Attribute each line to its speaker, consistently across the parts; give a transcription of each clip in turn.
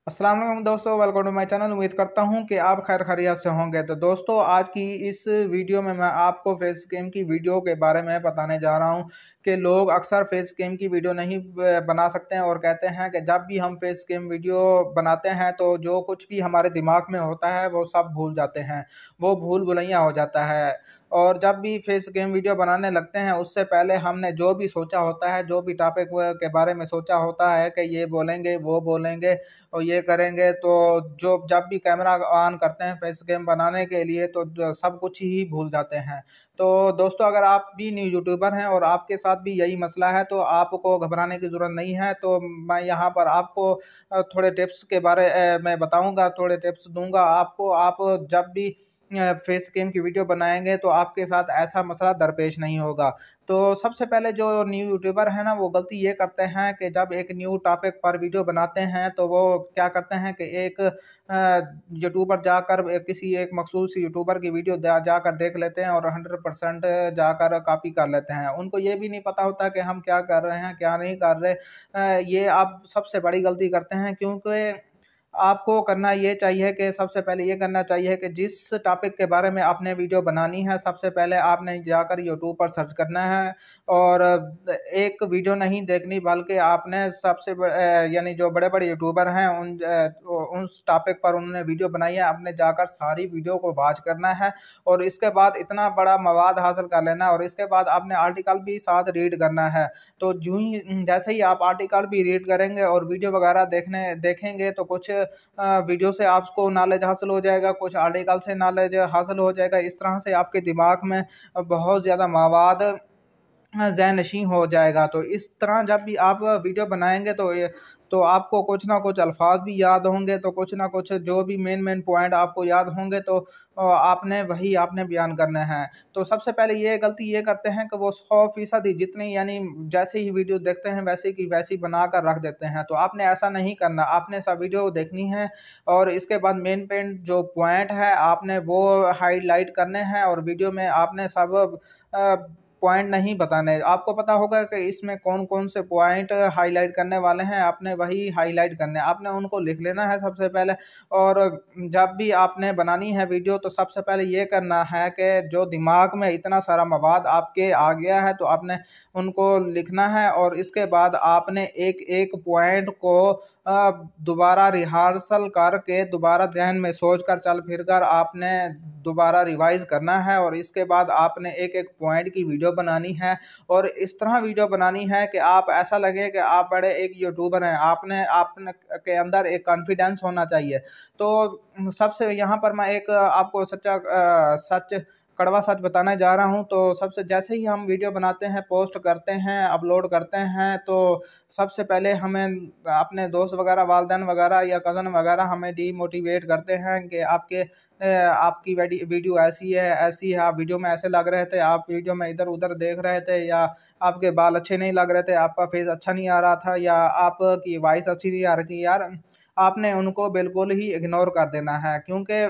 Speaker 1: अस्सलाम वालेकुम दोस्तों, वेलकम टू माय चैनल। उम्मीद करता हूं कि आप खैर खैरियत से होंगे। तो दोस्तों, आज की इस वीडियो में मैं आपको फेस कैम की वीडियो के बारे में बताने जा रहा हूं कि लोग अक्सर फेस कैम की वीडियो नहीं बना सकते हैं और कहते हैं कि जब भी हम फेस कैम वीडियो बनाते हैं तो जो कुछ भी हमारे दिमाग में होता है वो सब भूल जाते हैं, वो भूल भुलैया हो जाता है। और जब भी फेस गेम वीडियो बनाने लगते हैं उससे पहले हमने जो भी सोचा होता है, जो भी टॉपिक के बारे में सोचा होता है कि ये बोलेंगे वो बोलेंगे और ये करेंगे, तो जो जब भी कैमरा ऑन करते हैं फेस गेम बनाने के लिए तो सब कुछ ही भूल जाते हैं। तो दोस्तों, अगर आप भी न्यू यूट्यूबर हैं और आपके साथ भी यही मसला है तो आपको घबराने की ज़रूरत नहीं है। तो मैं यहाँ पर आपको थोड़े टिप्स के बारे में बताऊँगा, थोड़े टिप्स दूँगा आपको। आप जब भी फेस कैम की वीडियो बनाएंगे तो आपके साथ ऐसा मसला दरपेश नहीं होगा। तो सबसे पहले जो न्यू यूट्यूबर है ना, वो गलती ये करते हैं कि जब एक न्यू टॉपिक पर वीडियो बनाते हैं तो वो क्या करते हैं कि एक यूट्यूबर जाकर किसी एक मखसूस यूट्यूबर की वीडियो जाकर देख लेते हैं और 100% जाकर कॉपी कर लेते हैं। उनको ये भी नहीं पता होता कि हम क्या कर रहे हैं क्या नहीं कर रहे। ये आप सबसे बड़ी गलती करते हैं, क्योंकि आपको करना ये चाहिए कि सबसे पहले ये करना चाहिए कि जिस टॉपिक के बारे में आपने वीडियो बनानी है सबसे पहले आपने जाकर यूट्यूब पर सर्च करना है। और एक वीडियो नहीं देखनी, बल्कि आपने यानी जो बड़े बड़े यूट्यूबर हैं उस टॉपिक पर उन्होंने वीडियो बनाई है, आपने जाकर सारी वीडियो को वॉच करना है। और इसके बाद इतना बड़ा मवाद हासिल कर लेना है और इसके बाद आपने आर्टिकल भी साथ रीड करना है। तो जैसे ही आप आर्टिकल भी रीड करेंगे और वीडियो वगैरह देखेंगे तो कुछ वीडियो से आपको नॉलेज हासिल हो जाएगा, कुछ आर्टिकल से नॉलेज हासिल हो जाएगा। इस तरह से आपके दिमाग में बहुत ज़्यादा मवाद ज़हन नशीं हो जाएगा। तो इस तरह जब भी आप वीडियो बनाएंगे तो आपको कुछ ना कुछ अल्फाज भी याद होंगे, तो कुछ ना कुछ जो भी मेन पॉइंट आपको याद होंगे तो आपने बयान करना है। तो सबसे पहले ये गलती ये करते हैं कि वो 100% ही जितनी यानी जैसे ही वीडियो देखते हैं वैसे की वैसी बना कर रख देते हैं। तो आपने ऐसा नहीं करना, आपने सब वीडियो देखनी है और इसके बाद मेन जो पॉइंट है आपने वो हाईलाइट करने हैं और वीडियो में आपने सब पॉइंट नहीं बताने। आपको पता होगा कि इसमें कौन कौन से पॉइंट हाईलाइट करने वाले हैं, आपने वही हाईलाइट करने, आपने उनको लिख लेना है सबसे पहले। और जब भी आपने बनानी है वीडियो तो सबसे पहले ये करना है कि जो दिमाग में इतना सारा मवाद आपके आ गया है तो आपने उनको लिखना है और इसके बाद आपने एक एक पॉइंट को दोबारा रिहर्सल करके दोबारा ध्यान में सोच कर चल फिर कर आपने दोबारा रिवाइज करना है। और इसके बाद आपने एक एक पॉइंट की वीडियो बनानी है और इस तरह वीडियो बनानी है कि आप ऐसा लगे कि आप बड़े एक यूट्यूबर हैं। आपने आपने के अंदर एक कॉन्फिडेंस होना चाहिए। तो सबसे यहाँ पर मैं एक आपको सच कड़वा सच बताने जा रहा हूँ। तो सबसे जैसे ही हम वीडियो बनाते हैं, पोस्ट करते हैं, अपलोड करते हैं, तो सबसे पहले हमें अपने दोस्त वगैरह, वालिदैन वगैरह या कज़न वगैरह हमें डीमोटिवेट करते हैं कि आपकी वीडियो ऐसी है, आप वीडियो में ऐसे लग रहे थे, आप वीडियो में इधर उधर देख रहे थे, या आपके बाल अच्छे नहीं लग रहे थे, आपका फेस अच्छा नहीं आ रहा था, या आपकी वॉइस अच्छी नहीं आ रही थी। यार, आपने उनको बिल्कुल ही इग्नोर कर देना है, क्योंकि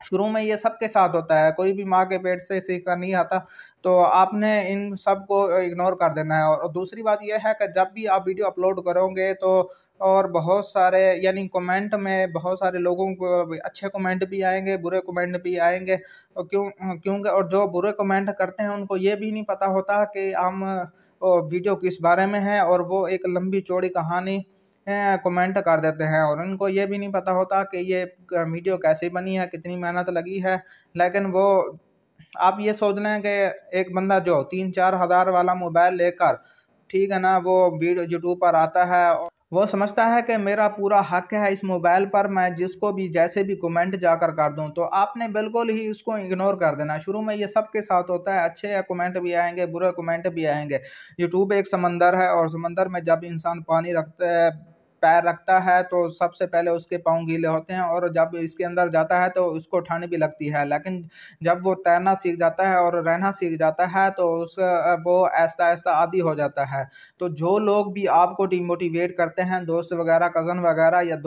Speaker 1: शुरू में ये सबके साथ होता है, कोई भी माँ के पेट से सीख कर नहीं आता। तो आपने इन सब को इग्नोर कर देना है। और दूसरी बात यह है कि जब भी आप वीडियो अपलोड करोगे तो और बहुत सारे यानी कमेंट में बहुत सारे लोगों को अच्छे कमेंट भी आएंगे, बुरे कमेंट भी आएंगे। और क्योंकि और जो बुरे कमेंट करते हैं उनको ये भी नहीं पता होता कि हम वीडियो किस बारे में है, और वो एक लंबी चौड़ी कहानी कमेंट कर देते हैं और उनको ये भी नहीं पता होता कि ये वीडियो कैसे बनी है, कितनी मेहनत लगी है। लेकिन वो आप ये सोच लें कि एक बंदा जो 3-4 हज़ार वाला मोबाइल लेकर, ठीक है ना, वो वीडियो यूट्यूब पर आता है, वो समझता है कि मेरा पूरा हक है इस मोबाइल पर, मैं जिसको भी जैसे भी कमेंट जाकर कर दूं। तो आपने बिल्कुल ही इसको इग्नोर कर देना। शुरू में ये सबके साथ होता है, अच्छे कमेंट भी आएंगे, बुरे कमेंट भी आएंगे। यूट्यूब एक समंदर है और समंदर में जब इंसान पानी रखता है, पैर रखता है, तो सबसे पहले उसके पाँव गीले होते हैं और जब इसके अंदर जाता है तो उसको ठंड भी लगती है। लेकिन जब वो तैरना सीख जाता है और रहना सीख जाता है तो वो आहिस्ता आहिस्ता आदी हो जाता है। तो जो लोग भी आपको डिमोटिवेट करते हैं, दोस्त वगैरह, कज़न वगैरह, या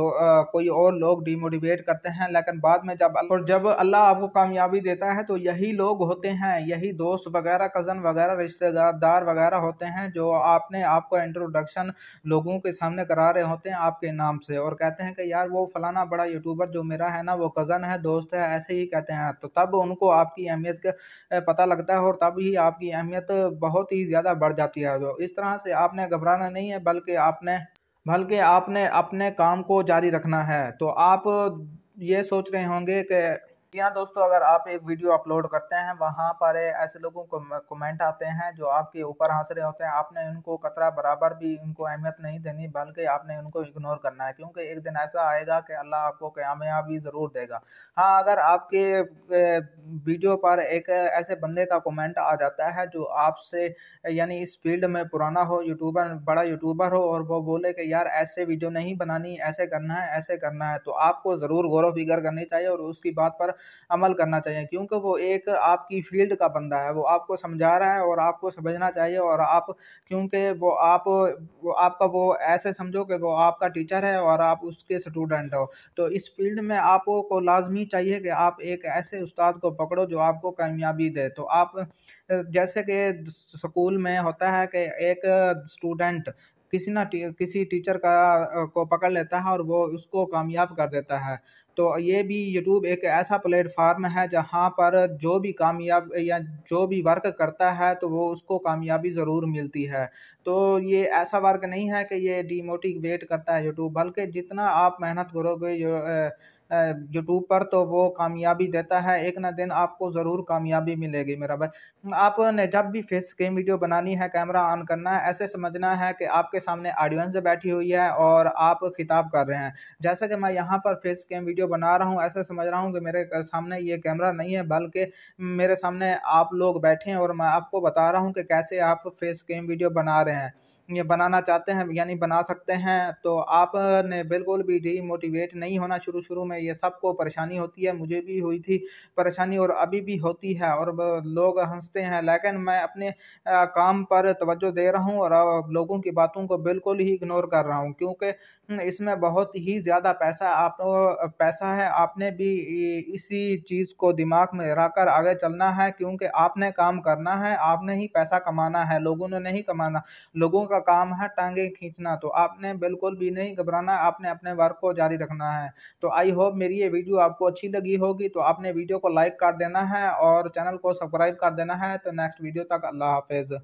Speaker 1: कोई और लोग डिमोटिवेट करते हैं, लेकिन बाद में जब अल्लाह आपको कामयाबी देता है तो यही लोग होते हैं, यही दोस्त वगैरह, कज़न वगैरह, रिश्तेदार वगैरह होते हैं जो आपको इंट्रोडक्शन लोगों के सामने करा रहे होते होते हैं आपके नाम से और कहते हैं कि यार वो फलाना बड़ा यूट्यूबर जो मेरा है ना, वो कज़न है, दोस्त है, ऐसे ही कहते हैं। तो तब उनको आपकी अहमियत का पता लगता है और तब ही आपकी अहमियत बहुत ही ज़्यादा बढ़ जाती है। तो इस तरह से आपने घबराना नहीं है, बल्कि आपने अपने काम को जारी रखना है। तो आप ये सोच रहे होंगे कि यहाँ दोस्तों, अगर आप एक वीडियो अपलोड करते हैं, वहाँ पर ऐसे लोगों को कमेंट आते हैं जो आपके ऊपर हंस रहे होते हैं, आपने उनको कतरा बराबर भी उनको अहमियत नहीं देनी, बल्कि आपने उनको इग्नोर करना है, क्योंकि एक दिन ऐसा आएगा कि अल्लाह आपको कामयाबी ज़रूर देगा। हाँ, अगर आपके वीडियो पर एक ऐसे बंदे का कमेंट आ जाता है जो आपसे यानी इस फील्ड में पुराना हो, यूट्यूबर, बड़ा यूट्यूबर हो, और वो बोले कि यार ऐसे वीडियो नहीं बनानी, ऐसे करना है, ऐसे करना है, तो आपको ज़रूर गौर व फिक्र करनी चाहिए और उसकी बात पर अमल करना चाहिए, क्योंकि वो एक आपकी फील्ड का बंदा है, वो आपको समझा रहा है और आपको समझना चाहिए। और आप, क्योंकि वो आपका, वो ऐसे समझो कि वो आपका टीचर है और आप उसके स्टूडेंट हो। तो इस फील्ड में आपको लाजमी चाहिए कि आप एक ऐसे उस्ताद को पकड़ो जो आपको कामयाबी दे। तो आप जैसे कि स्कूल में होता है कि एक स्टूडेंट किसी टीचर को पकड़ लेता है और वो उसको कामयाब कर देता है। तो ये भी यूट्यूब एक ऐसा प्लेटफार्म है जहाँ पर जो भी कामयाब या जो भी वर्क करता है तो वो उसको कामयाबी ज़रूर मिलती है। तो ये ऐसा वर्क नहीं है कि ये डिमोटिवेट करता है यूट्यूब, बल्कि जितना आप मेहनत करोगे यूट्यूब पर तो वो कामयाबी देता है। एक ना दिन आपको ज़रूर कामयाबी मिलेगी मेरा भाई। आपने जब भी फेस कैम वीडियो बनानी है, कैमरा ऑन करना है, ऐसे समझना है कि आपके सामने ऑडियंस बैठी हुई है और आप खिताब कर रहे हैं। जैसा कि मैं यहाँ पर फेस कैम वीडियो बना रहा हूँ, ऐसे समझ रहा हूँ कि मेरे सामने ये कैमरा नहीं है, बल्कि मेरे सामने आप लोग बैठे हैं और मैं आपको बता रहा हूँ कि कैसे आप फेस कैम वीडियो बना रहे हैं, ये बनाना चाहते हैं यानी बना सकते हैं। तो आपने बिल्कुल भी डीमोटिवेट नहीं होना। शुरू शुरू में ये सबको परेशानी होती है, मुझे भी हुई थी परेशानी और अभी भी होती है, और लोग हंसते हैं, लेकिन मैं अपने काम पर तवज्जो दे रहा हूँ और लोगों की बातों को बिल्कुल ही इग्नोर कर रहा हूँ, क्योंकि इसमें बहुत ही ज़्यादा पैसा है। आपने भी इसी चीज़ को दिमाग में रखकर आगे चलना है, क्योंकि आपने काम करना है, आपने ही पैसा कमाना है, लोगों ने नहीं कमाना। लोगों का काम है टांगे खींचना। तो आपने बिल्कुल भी नहीं घबराना, आपने अपने वर्क को जारी रखना है। तो आई होप मेरी ये वीडियो आपको अच्छी लगी होगी। तो आपने वीडियो को लाइक कर देना है और चैनल को सब्सक्राइब कर देना है। तो नेक्स्ट वीडियो तक अल्लाह हाफिज़।